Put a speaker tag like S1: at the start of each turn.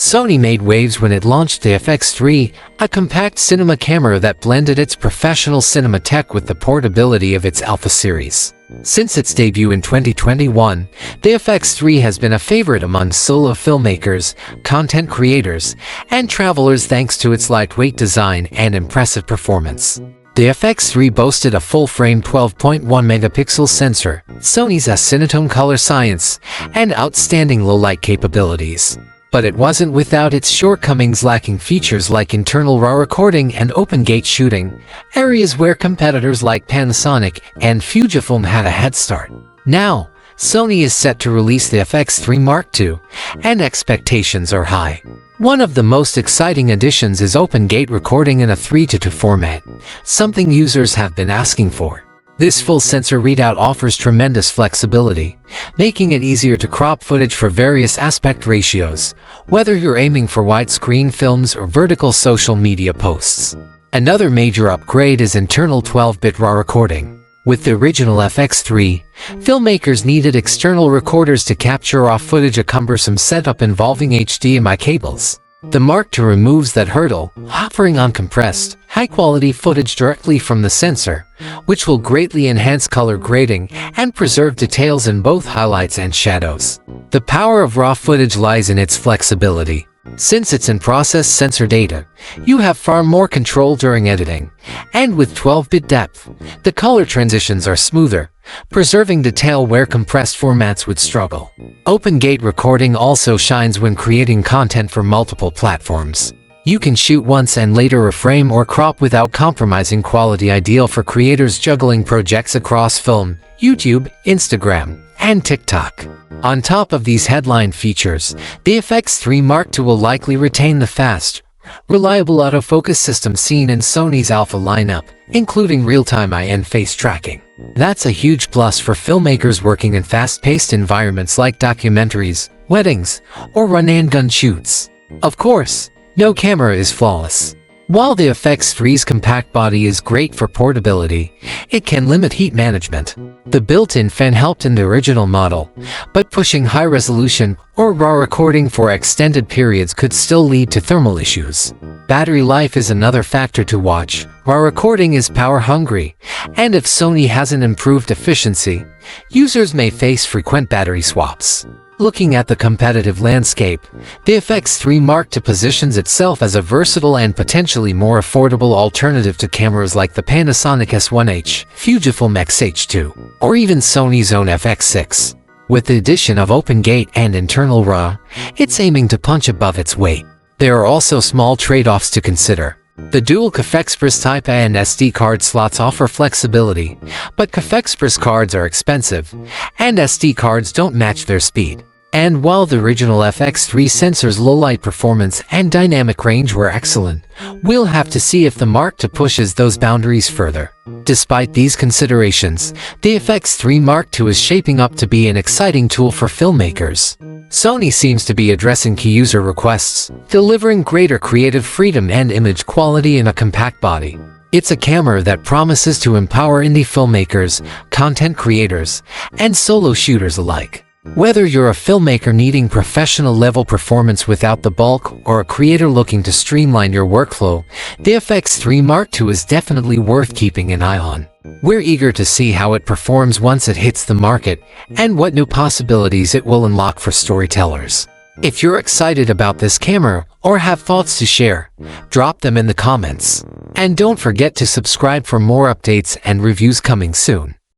S1: Sony made waves when it launched the FX3, a compact cinema camera that blended its professional cinema tech with the portability of its Alpha series. Since its debut in 2021, the FX3 has been a favorite among solo filmmakers, content creators, and travelers thanks to its lightweight design and impressive performance. The FX3 boasted a full-frame 12.1-megapixel sensor, Sony's Cinetone color science, and outstanding low-light capabilities. But it wasn't without its shortcomings, lacking features like internal RAW recording and open-gate shooting, areas where competitors like Panasonic and Fujifilm had a head start. Now, Sony is set to release the FX3 Mark II, and expectations are high. One of the most exciting additions is open-gate recording in a 3:2 format, something users have been asking for. This full sensor readout offers tremendous flexibility, making it easier to crop footage for various aspect ratios, whether you're aiming for widescreen films or vertical social media posts. Another major upgrade is internal 12-bit RAW recording. With the original FX3, filmmakers needed external recorders to capture raw footage, a cumbersome setup involving HDMI cables. The Mark II removes that hurdle, offering uncompressed, high-quality footage directly from the sensor, which will greatly enhance color grading and preserve details in both highlights and shadows. The power of RAW footage lies in its flexibility. Since it's in-process sensor data, you have far more control during editing, and with 12-bit depth, the color transitions are smoother, preserving detail where compressed formats would struggle. Open-gate recording also shines when creating content for multiple platforms. You can shoot once and later reframe or crop without compromising quality, ideal for creators juggling projects across film, YouTube, Instagram, and TikTok. On top of these headline features, the FX3 Mark II will likely retain the fast, reliable autofocus system seen in Sony's Alpha lineup, including real-time eye and face tracking. That's a huge plus for filmmakers working in fast-paced environments like documentaries, weddings, or run-and-gun shoots. Of course, no camera is flawless. While the FX3's compact body is great for portability, it can limit heat management. The built-in fan helped in the original model, but pushing high-resolution or RAW recording for extended periods could still lead to thermal issues. Battery life is another factor to watch. RAW recording is power-hungry, and if Sony hasn't improved efficiency, users may face frequent battery swaps. Looking at the competitive landscape, the FX3 Mark II positions itself as a versatile and potentially more affordable alternative to cameras like the Panasonic S1H, Fujifilm X-H2, or even Sony's own FX6. With the addition of open-gate and internal RAW, it's aiming to punch above its weight. There are also small trade-offs to consider. The dual CAFE-Express Type A and SD card slots offer flexibility, but CAFE-Express cards are expensive, and SD cards don't match their speed. And while the original FX3 sensor's low-light performance and dynamic range were excellent, we'll have to see if the Mark II pushes those boundaries further. Despite these considerations, the FX3 Mark II is shaping up to be an exciting tool for filmmakers. Sony seems to be addressing key user requests, delivering greater creative freedom and image quality in a compact body. It's a camera that promises to empower indie filmmakers, content creators, and solo shooters alike. Whether you're a filmmaker needing professional-level performance without the bulk or a creator looking to streamline your workflow, the FX3 Mark II is definitely worth keeping an eye on. We're eager to see how it performs once it hits the market and what new possibilities it will unlock for storytellers. If you're excited about this camera or have thoughts to share, drop them in the comments. And don't forget to subscribe for more updates and reviews coming soon.